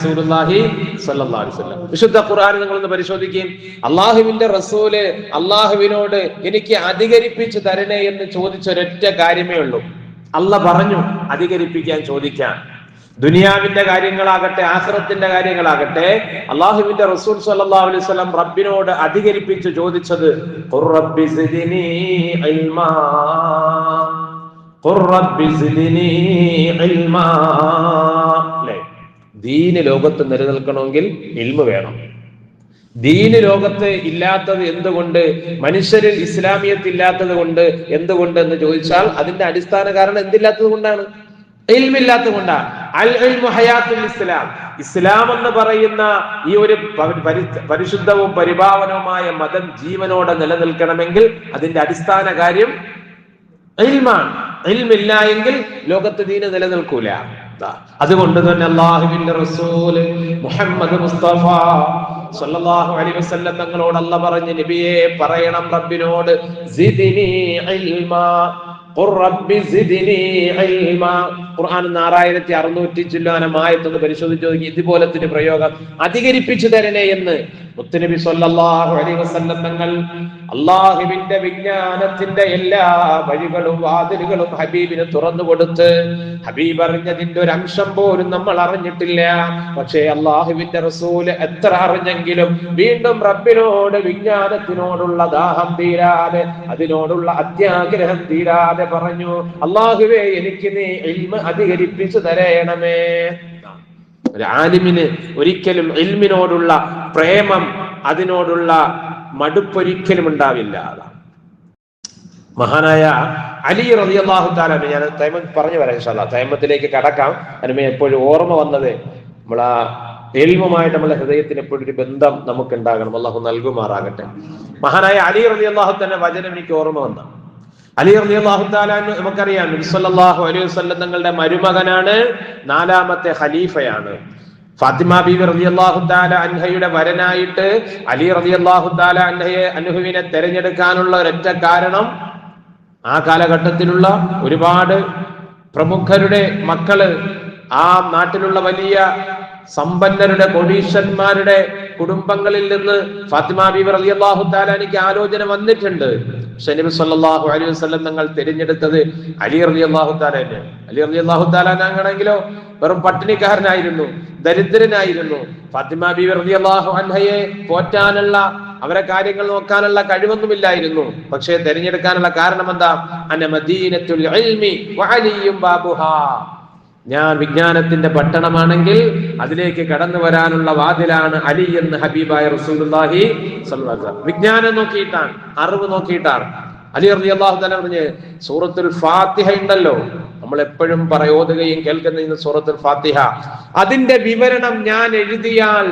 റസൂലുള്ളാഹി സ്വല്ലല്ലാഹു അലൈഹി വസല്ലം. വിശുദ്ധ ഖുർആൻ നിങ്ങളൊന്ന് പരിശോധിക്കുകയും, അള്ളാഹുവിന്റെ റസൂല് അള്ളാഹുവിനോട് എനിക്ക് അധികരിപ്പിച്ചു തരണേ എന്ന് ചോദിച്ച ഒരൊറ്റ കാര്യമേ ഉള്ളൂ. അള്ളാഹ് പറഞ്ഞു അധികരിപ്പിക്കാൻ ചോദിക്കാൻ. ദുനിയാവിന്റെ കാര്യങ്ങളാകട്ടെ ആഖിറത്തിന്റെ കാര്യങ്ങളാകട്ടെ അള്ളാഹുവിന്റെ റസൂൽ സ്വല്ലല്ലാഹു അലൈഹി വസല്ലം റബ്ബിനോട് അധികരിപ്പിച്ച് ചോദിച്ചത് ഖുർ റബ്ബി സിദ്നി ഇൽമാ, ഖുർ റബ്ബി സിദ്നി ഇൽമാ. ദീന് ലോകത്ത് നിലനിൽക്കണമെങ്കിൽ ഇൽമ് വേണം. ദീന് ലോകത്ത് ഇല്ലാത്തത് എന്തുകൊണ്ട്, മനുഷ്യരിൽ ഇസ്ലാമിയത്ത് ഇല്ലാത്തത് കൊണ്ട് എന്തുകൊണ്ട് എന്ന് ചോദിച്ചാൽ അതിന്റെ അടിസ്ഥാന കാരണം എന്തില്ലാത്തത് കൊണ്ടാണ്? ഇൽമില്ലാത്തത് കൊണ്ടാണ്. അൽ ഇൽമു ഹയാത്തുൽ ഇസ്ലാം. ഇസ്ലാം എന്ന് പറയുന്ന ഈ ഒരു പരിശുദ്ധവും പരിപാവനവുമായ മതം ജീവനോടെ നിലനിൽക്കണമെങ്കിൽ അതിന്റെ അടിസ്ഥാന കാര്യം ഇൽമാണ്. ഇൽമില്ല എങ്കിൽ ലോകത്ത് ദീന് നിലനിൽക്കൂല. അതുകൊണ്ട് തന്നെ അല്ലാഹുവിന്റെ റസൂല് മുഹമ്മദ് മുസ്തഫ സല്ലല്ലാഹു അലൈഹി വസല്ലം തങ്ങളോട് അല്ലാഹ് പറഞ്ഞു, നബിയെ പറയണം റബ്ബിനോട് സിദ്നി ഇൽമാ, ഖുർ റബ്ബി സിദ്നി ഇൽമാ. ഖുർആൻ 6600 ചില്ലാനം ആയത്തൊന്ന് പരിശോധിച്ച് നോക്കി. ഇതുപോലത്തെ പ്രയോഗം അധികരിപ്പിച്ചു തരണേ എന്ന് മുത്തുനബി സല്ലല്ലാഹു അലൈഹി വസല്ലം തങ്ങൾ അല്ലാഹുവിന്റെ വിജ്ഞാനത്തിന്റെ എല്ലാ വഴികളും വാതിലുകളും ഹബീബിന് തുറന്നു കൊടുത്ത്, ഹബീബ് അറിഞ്ഞതിന്റെ ഒരു അംശം പോലും നമ്മൾ അറിഞ്ഞിട്ടില്ല. പക്ഷേ അല്ലാഹുവിന്റെ റസൂല് എത്ര അറിഞ്ഞെങ്കിലും വീണ്ടും റബ്ബിനോട് വിജ്ഞാനത്തിനോടുള്ള ദാഹം തീരാതെ, അതിനോടുള്ള അത്യാഗ്രഹം തീരാതെ പറഞ്ഞു, അല്ലാഹുവേ എനിക്ക് നീ ഇൽമ അധികരിപ്പിച്ചു തരേണമേ. ഒരു ആലിമിന് ഒരിക്കലും ഇൽമിനോടുള്ള പ്രേമം, അതിനോടുള്ള മടുപ്പൊരിക്കലും ഉണ്ടാവില്ല. മഹാനായ അലി റളിയല്ലാഹു തആല, ഞാൻ തൈമം പറഞ്ഞു വരാം ഇൻഷാ അല്ലാഹ്, തൈമത്തിലേക്ക് കടക്കാം. അതിന് എപ്പോഴും ഓർമ്മ വന്നത് നമ്മളാ ഇൽമുമായിട്ട് നമ്മളെ ഹൃദയത്തിന് എപ്പോഴും ഒരു ബന്ധം നമുക്ക് ഉണ്ടാകണം. അല്ലാഹു നൽകുമാറാകട്ടെ. മഹാനായ അലി റളിയല്ലാഹു തആല വചനം എനിക്ക് ഓർമ്മ വന്ന. അലി റളിയല്ലാഹു തആല നമുക്കറിയാം നബി സല്ലല്ലാഹു അലൈഹി വസല്ലം തങ്ങളുടെ മരുമകനാണ്, 4ാമത്തെ ഖലീഫയാണ്. ഫാത്തിമ ബീവി റളിയല്ലാഹു തആല അൻഹയുടെ വരനായിട്ട് അലി റളിയല്ലാഹു തആല അൻഹുവിനെ തെരഞ്ഞെടുക്കാനുള്ള ഒരൊറ്റ കാരണം, ആ കാലഘട്ടത്തിലുള്ള ഒരുപാട് പ്രമുഖരുടെ മക്കള്, ആ നാട്ടിലുള്ള വലിയ സമ്പന്നരുടെ കോടീശ്വരന്മാരുടെ കുടുംബങ്ങളിൽ നിന്ന് ഫാത്തിമ ബീവി റളിയല്ലാഹു തആല എനിക്ക് ആലോചന വന്നിട്ടുണ്ട്. പക്ഷെ നബി സല്ലല്ലാഹു അലൈഹി വസല്ലം തങ്ങൾ തിരഞ്ഞെടുത്തത് അലി റളിയല്ലാഹു തആലയെ. അലി റളിയല്ലാഹു തആല ആണെങ്കിലോ വെറും പട്ടിണിക്കാരനായിരുന്നു, ദരിദ്രനായിരുന്നു. ഫാത്തിമ ബീവി റളിയല്ലാഹു അൻഹയെ പോറ്റാനുള്ള, അവരെ കാര്യങ്ങൾ നോക്കാനുള്ള കഴിവൊന്നുമില്ലായിരുന്നു. പക്ഷേ തിരഞ്ഞെടുക്കാനുള്ള കാരണം എന്താ? അന മദീനത്തുൽ ഇൽമി വഅലിയും ബാബുഹാ. ഞാൻ വിജ്ഞാനത്തിന്റെ പട്ടണമാണെങ്കിൽ അതിലേക്ക് കടന്നു വരാനുള്ള വാതിലാണ് അലി എന്ന് ഹബീബായ റസൂലുള്ളാഹി സ്വല്ലല്ലാഹു അലൈഹി വസല്ലം. വിജ്ഞാനം നോക്കിയിട്ടാണ്, അറിവ് നോക്കിയിട്ടാണ്. അലി റളിയല്ലാഹു തആല പറഞ്ഞ്, സൂറത്തുൽ ഫാത്തിഹ ഉണ്ടല്ലോ, നമ്മൾ എപ്പോഴും ഓതുകയും കേൾക്കുന്ന സൂറത്തുൽ ഫാത്തിഹ, അതിന്റെ വിവരണം ഞാൻ എഴുതിയാൽ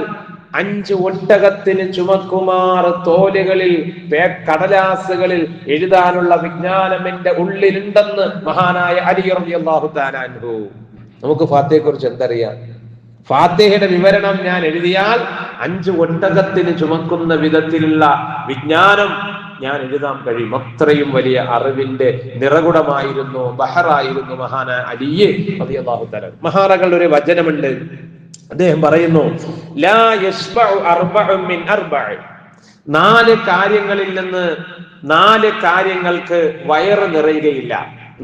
5 ഒട്ടകത്തിന് ചുമക്കുമാർ തോലുകളിൽ, കടലാസുകളിൽ എഴുതാനുള്ള വിജ്ഞാനം എന്റെ ഉള്ളിലുണ്ടെന്ന് മഹാനായ അലി റളിയല്ലാഹു തആല അൻഹു. നമുക്ക് ഫാത്തിഹയെ കുറിച്ച് എന്തറിയാം? ഫാത്തിഹയുടെ വിവരണം ഞാൻ എഴുതിയാൽ 5 ഒട്ടകത്തിന് ചുമക്കുന്ന വിധത്തിലുള്ള വിജ്ഞാനം ഞാൻ എഴുതാൻ കഴിയും. അത്രയും വലിയ അറിവിന്റെ നിറകുടമായിരുന്നു, ബഹറായിരുന്നു മഹാനായ അലി റളിയല്ലാഹു തആല. മഹാനകളുടെ ഒരു വചനമുണ്ട്, അദ്ദേഹം പറയുന്നു, ലാ യശ്ബഉ അർബഉ മിൻ അർബഅ. 4 കാര്യങ്ങളിൽ നിന്ന് 4 കാര്യങ്ങൾക്ക് വയറ് നിറയുകയില്ല.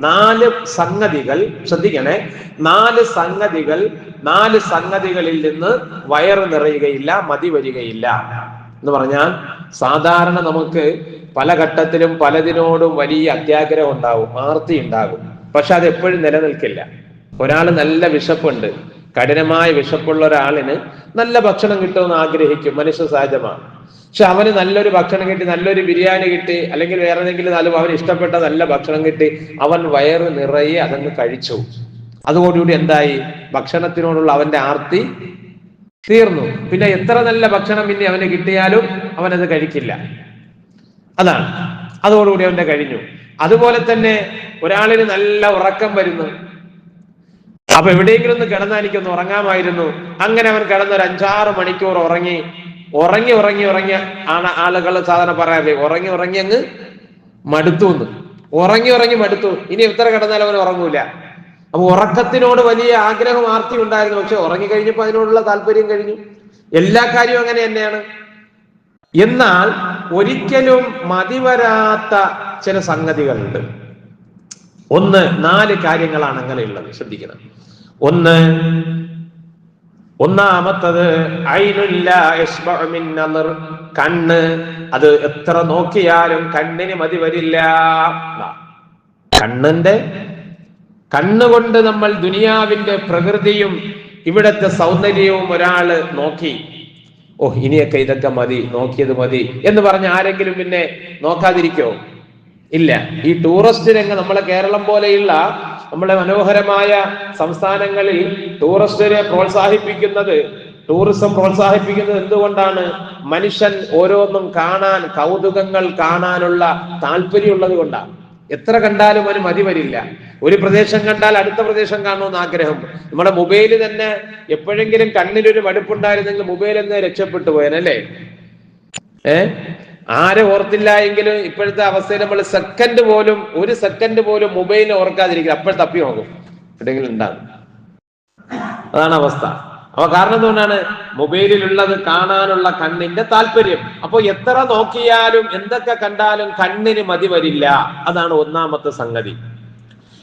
4 സംഗതികൾ, ശ്രദ്ധിക്കണേ, 4 സംഗതികളിൽ നിന്ന് വയറ് നിറയുകയില്ല, മതി വരികയില്ല എന്ന് പറഞ്ഞാൽ, സാധാരണ നമുക്ക് പല ഘട്ടത്തിലും പലതിനോടും വലിയ അത്യാഗ്രഹം ഉണ്ടാവും, ആർത്തി ഉണ്ടാകും. പക്ഷെ അത് എപ്പോഴും നിലനിൽക്കില്ല. ഒരാൾ നല്ല വിശപ്പുണ്ട്, കഠിനമായ വിശപ്പുള്ള ഒരാളിന് നല്ല ഭക്ഷണം കിട്ടുമെന്ന് ആഗ്രഹിക്കും, മനുഷ്യ സഹജമാണ്. പക്ഷെ അവന് നല്ലൊരു ഭക്ഷണം കിട്ടി, നല്ലൊരു ബിരിയാണി കിട്ടി, അല്ലെങ്കിൽ വേറെ ഏതെങ്കിലും അവന് ഇഷ്ടപ്പെട്ട നല്ല ഭക്ഷണം കിട്ടി, അവൻ വയറ് നിറയെ അതങ്ങ് കഴിച്ചു. അതോടുകൂടി എന്തായി? ഭക്ഷണത്തിനോടുള്ള അവന്റെ ആർത്തി തീർന്നു. പിന്നെ എത്ര നല്ല ഭക്ഷണം പിന്നെ അവന് കിട്ടിയാലും അവനത് കഴിക്കില്ല. അതാണ്, അതോടുകൂടി അവന്റെ കഴിഞ്ഞു. അതുപോലെ തന്നെ ഒരാളിന് നല്ല ഉറക്കം വരുന്നു, അപ്പൊ എവിടെയെങ്കിലും ഒന്ന് കിടന്നാൽ എനിക്കൊന്ന് ഉറങ്ങാമായിരുന്നു. അങ്ങനെ അവൻ കിടന്നൊരു 5-6 മണിക്കൂർ ഉറങ്ങി ആണ് ആളുകൾ സാധാരണ പറയാറില്ലേ, ഉറങ്ങി അങ്ങ് മടുത്തു. ഇനി എത്ര കിടന്നാലും അവൻ ഉറങ്ങൂല. അപ്പൊ ഉറക്കത്തിനോട് വലിയ ആഗ്രഹം ആർത്തി ഉണ്ടായിരുന്നു, പക്ഷെ ഉറങ്ങിക്കഴിഞ്ഞപ്പോൾ അതിനോടുള്ള താല്പര്യം കഴിഞ്ഞു. എല്ലാ കാര്യവും അങ്ങനെ തന്നെയാണ്. എന്നാൽ ഒരിക്കലും മതിവരാത്ത ചില സംഗതികളുണ്ട്. ഒന്ന്, 4 കാര്യങ്ങളാണ് അങ്ങനെയുള്ളത്, ശ്രദ്ധിക്കണം. ഒന്നാമത്തത് കണ്ണ്. അത് എത്ര നോക്കിയാലും കണ്ണിന് മതി വരില്ല. കണ്ണുകൊണ്ട് നമ്മൾ ദുനിയാവിന്റെ പ്രകൃതിയും ഇവിടത്തെ സൗന്ദര്യവും ഒരാള് നോക്കി, ഇനിയൊക്കെ ഇതൊക്കെ മതി, നോക്കിയത് മതി എന്ന് പറഞ്ഞ ആരെങ്കിലും പിന്നെ നോക്കാതിരിക്കോ? ഇല്ല. ഈ ടൂറിസ്റ്റ് രംഗം, നമ്മളെ കേരളം പോലെയുള്ള നമ്മളെ മനോഹരമായ സംസ്ഥാനങ്ങളിൽ ടൂറിസ്റ്റിനെ ടൂറിസം പ്രോത്സാഹിപ്പിക്കുന്നത് എന്തുകൊണ്ടാണ്? മനുഷ്യൻ ഓരോന്നും കാണാൻ, കൗതുകങ്ങൾ കാണാനുള്ള താല്പര്യമുള്ളത് കൊണ്ടാണ്. എത്ര കണ്ടാലും അവന് മതി വരില്ല. ഒരു പ്രദേശം കണ്ടാൽ അടുത്ത പ്രദേശം കാണണമെന്ന് ആഗ്രഹം. നമ്മുടെ മൊബൈല് തന്നെ എപ്പോഴെങ്കിലും കണ്ണിനൊരു മടുപ്പുണ്ടായിരുന്നെങ്കിൽ മൊബൈൽ എന്ന് രക്ഷപ്പെട്ടു പോയനല്ലേ? ആരെ ഓർത്തില്ല എങ്കിലും ഇപ്പോഴത്തെ അവസ്ഥയിൽ നമ്മൾ ഒരു സെക്കൻഡ് പോലും മൊബൈലിനെ ഓർക്കാതിരിക്കുക, അപ്പോൾ തപ്പി നോക്കും എവിടെയെങ്കിലും ഉണ്ടാകും. അതാണ് അവസ്ഥ. അപ്പൊ കാരണം എന്തുകൊണ്ടാണ്? മൊബൈലിലുള്ളത് കാണാനുള്ള കണ്ണിന്റെ താല്പര്യം. അപ്പൊ എത്ര നോക്കിയാലും എന്തൊക്കെ കണ്ടാലും കണ്ണിന് മതി വരില്ല. അതാണ് ഒന്നാമത്തെ സംഗതി.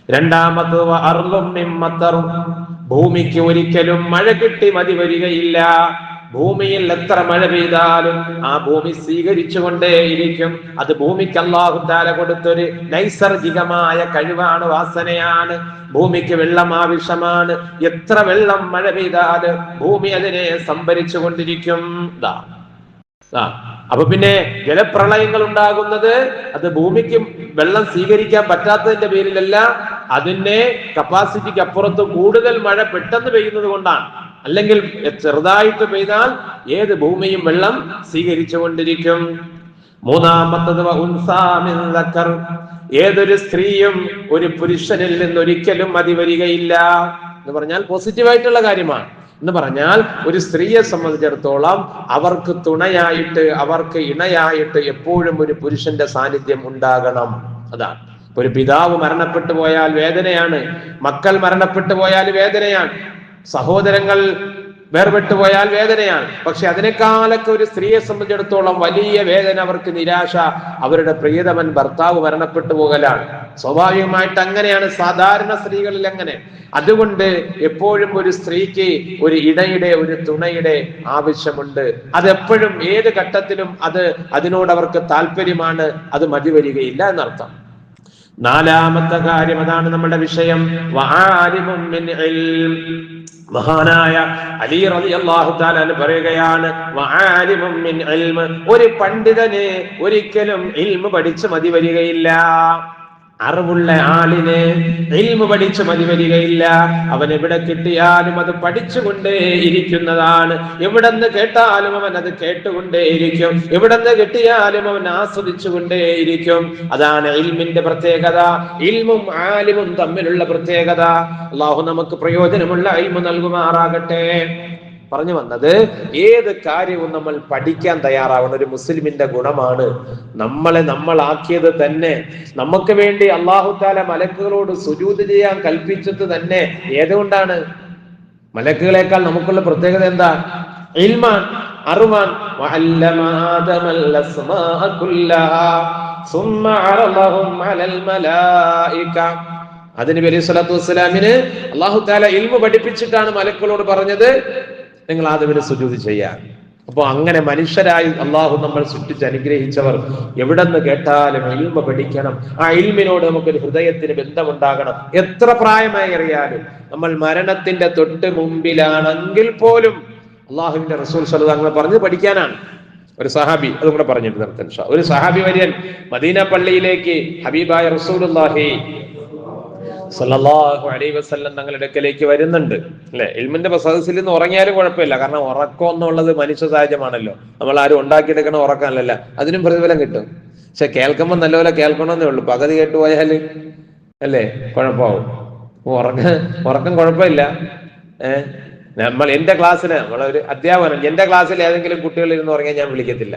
രണ്ടാമത്തത് ഭൂമിക്ക് ഒരിക്കലും മഴ കിട്ടി മതി വരികയില്ല. ഭൂമിയിൽ എത്ര മഴ പെയ്താലും ആ ഭൂമി സ്വീകരിച്ചുകൊണ്ടേയിരിക്കും. അത് ഭൂമിക്ക് അല്ലാഹു തആല കൊടുത്തൊരു നൈസർഗികമായ കഴിവാണ്, വാസനയാണ്. ഭൂമിക്ക് വെള്ളം ആവശ്യമാണ്. എത്ര വെള്ളം മഴ പെയ്താലും ഭൂമി അതിനെ സംഭരിച്ചു കൊണ്ടിരിക്കും. അപ്പൊ പിന്നെ ജലപ്രളയങ്ങൾ ഉണ്ടാകുന്നത് അത് ഭൂമിക്ക് വെള്ളം സ്വീകരിക്കാൻ പറ്റാത്തതിന്റെ പേരിലല്ല, അതിന്റെ കപ്പാസിറ്റിക്ക് അപ്പുറത്ത് കൂടുതൽ മഴ പെട്ടെന്ന് പെയ്യുന്നത് കൊണ്ടാണ്. അല്ലെങ്കിൽ ചെറുതായിട്ട് പെയ്താൽ ഏത് ഭൂമിയും വെള്ളം സ്വീകരിച്ചു കൊണ്ടിരിക്കും. മൂന്നാമത്തത് ഏതൊരു സ്ത്രീയും ഒരു പുരുഷനിൽ നിന്ന് ഒരിക്കലും മതി വരികയില്ല എന്ന് പറഞ്ഞാൽ പോസിറ്റീവായിട്ടുള്ള കാര്യമാണ്. എന്ന് പറഞ്ഞാൽ ഒരു സ്ത്രീയെ സംബന്ധിച്ചിടത്തോളം അവർക്ക് തുണയായിട്ട്, അവർക്ക് ഇണയായിട്ട് എപ്പോഴും ഒരു പുരുഷന്റെ സാന്നിധ്യം ഉണ്ടാകണം. അതാണ്. ഒരു പിതാവ് മരണപ്പെട്ടു പോയാൽ വേദനയാണ്, മക്കൾ മരണപ്പെട്ടു പോയാൽ വേദനയാണ്, സഹോദരങ്ങൾ വേർപെട്ടു പോയാൽ വേദനയാണ്. പക്ഷെ അതിനേക്കാളൊക്കെ ഒരു സ്ത്രീയെ സംബന്ധിച്ചിടത്തോളം വലിയ വേദന, അവർക്ക് നിരാശ, അവരുടെ പ്രിയതമൻ ഭർത്താവ് മരണപ്പെട്ടു പോകലാണ്. സ്വാഭാവികമായിട്ട് അങ്ങനെയാണ് സാധാരണ സ്ത്രീകളിൽ അങ്ങനെ. അതുകൊണ്ട് എപ്പോഴും ഒരു സ്ത്രീക്ക് ഒരു ഇണയുടെ, ഒരു തുണയുടെ ആവശ്യമുണ്ട്. അതെപ്പോഴും ഏത് ഘട്ടത്തിലും അതിനോട് അവർക്ക് താല്പര്യമാണ്. അത് മതി വരികയില്ല എന്നർത്ഥം. നാലാമത്തെ കാര്യം, അതാണ് നമ്മുടെ വിഷയം. മഹാനായ അലി റളിയല്ലാഹു തആല പറയുകയാണ്, ഒരു പണ്ഡിതന് ഒരിക്കലും ഇൽമു പഠിച്ചു മതി വരികയില്ല. അറിവുള്ള ആളിന് ഇൽമു പഠിച്ചു മതി വരികയില്ല. അവൻ എവിടെ കിട്ടിയാലും അത് പഠിച്ചുകൊണ്ടേ ഇരിക്കുന്നതാണ്. എവിടെന്ന് കേട്ടാലും അവൻ അത് കേട്ടുകൊണ്ടേയിരിക്കും. എവിടെന്ന് കിട്ടിയാലും അവൻ ആസ്വദിച്ചുകൊണ്ടേയിരിക്കും. അതാണ് ഇൽമിന്റെ പ്രത്യേകത. ഇൽമും ആലിമും തമ്മിലുള്ള പ്രത്യേകത. അല്ലാഹു നമുക്ക് പ്രയോജനമുള്ള ഇൽമു നൽകുമാറാകട്ടെ. പറഞ്ഞു വന്നത്, ഏത് കാര്യവും നമ്മൾ പഠിക്കാൻ തയ്യാറാവണം. ഒരു മുസ്ലിമിന്റെ ഗുണമാണ്. നമ്മളാക്കിയത് തന്നെ, നമുക്ക് വേണ്ടി അല്ലാഹു തആല മലക്കുകളോട് സുജൂദ് ചെയ്യാൻ കൽപ്പിച്ചത് തന്നെ ഏതുകൊണ്ടാണ്? മലക്കുകളെക്കാൾ നമുക്കുള്ള പ്രത്യേകത എന്താ? ഇൽമാൻ, അറിവാൻ. വഅല്ലമ ആദമൽ അസ്മാഅ കുല്ലഹാ സുമ്മ അറളഹും അലൽ മലായിക. അതിന് നബി സ്വല്ലല്ലാഹു അലൈഹി വസല്ലമിന് അല്ലാഹു തആല ഇൽമു പഠിപ്പിച്ചിട്ടാണ് മലക്കുകളോട് പറഞ്ഞത്, നിങ്ങൾ ആദമിന് സുജൂദ് ചെയ്യാൻ. അപ്പൊ അങ്ങനെ മനുഷ്യരായി അള്ളാഹു നമ്മൾ സൃഷ്ടിച്ച് അനുഗ്രഹിച്ചവർ എവിടെന്ന് കേട്ടാലും ഇൽമ പഠിക്കണം. ആ ഇൽമിനോട് നമുക്കൊരു ഹൃദയത്തിന് ബന്ധമുണ്ടാകണം. എത്ര പ്രായമായി അറിയാലും നമ്മൾ മരണത്തിന്റെ തൊട്ട് മുമ്പിലാണെങ്കിൽ പോലും അള്ളാഹുവിന്റെ റസൂൽ സ്വല്ലല്ലാഹു അലൈഹി വസല്ലം പറഞ്ഞത് പഠിക്കാനാണ്. ഒരു സഹാബി, അതും കൂടെ പറഞ്ഞിട്ട് നിർത്താൻ, ഒരു സഹാബി വര്യൻ മദീന പള്ളിയിലേക്ക് ഹബീബായ റസൂലുള്ളാഹി സല്ലല്ലാഹു അലൈഹി വസല്ലം തങ്ങളുടെ അടുക്കലേക്ക് വരുന്നുണ്ട്. അല്ലെ, ഇൽമിന്റെ സദസ്സിൽ നിന്ന് ഉറങ്ങിയാലും കുഴപ്പമില്ല. കാരണം ഉറക്കം എന്നുള്ളത് മനുഷ്യ സഹജമാണല്ലോ. നമ്മൾ ആരും ഉണ്ടാക്കിയെടുക്കണ ഉറക്കമല്ലല്ല, അതിനും പ്രതിഫലം കിട്ടും. പക്ഷെ കേൾക്കുമ്പോൾ നല്ലപോലെ കേൾക്കണമെന്നേ ഉള്ളൂ. പകുതി കേട്ടുപോയാല് അല്ലേ കുഴപ്പമാവും. ഉറക്കം കുഴപ്പമില്ല. എന്റെ ക്ലാസ്സിന് നമ്മളൊരു അധ്യാപനം, എന്റെ ക്ലാസ്സിൽ ഏതെങ്കിലും കുട്ടികൾ ഇരുന്ന് ഉറങ്ങിയാൽ ഞാൻ വിളിക്കത്തില്ല.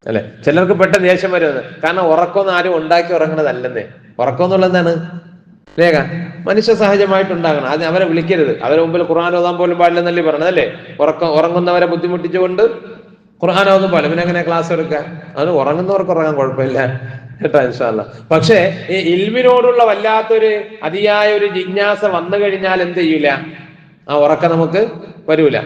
അല്ലെ, ചിലർക്ക് പെട്ടെന്ന് ദേഷ്യം വരുന്നത്. കാരണം ഉറക്കമൊന്നും ആരും ഉണ്ടാക്കി ഉറങ്ങണതല്ലെന്നേ. ഉറക്കം എന്നുള്ളത് എന്താണ്? രേഖ മനുഷ്യ സഹജമായിട്ടുണ്ടാകണം. അത് അവരെ വിളിക്കരുത്, അവരെ മുമ്പിൽ ഖുർആൻ ഓതാൻ പോലും പാടില്ലെന്നല്ലേ പറഞ്ഞതല്ലേ? ഉറങ്ങുന്നവരെ ബുദ്ധിമുട്ടിച്ചുകൊണ്ട് ഖുർആൻ ഓതും പോലെ പിന്നെ എങ്ങനെ ക്ലാസ് എടുക്കാൻ? അത് ഉറങ്ങുന്നവർക്ക് ഉറങ്ങാൻ കുഴപ്പമില്ല കേട്ടോ, ഇൻഷാ അല്ലാഹ്. പക്ഷേ ഈ ഇൽമിനോടുള്ള വല്ലാത്തൊരു അതിയായ ഒരു ജിജ്ഞാസ വന്നു കഴിഞ്ഞാൽ എന്ത് ചെയ്യൂല? ആ ഉറക്കം നമുക്ക് വരൂല.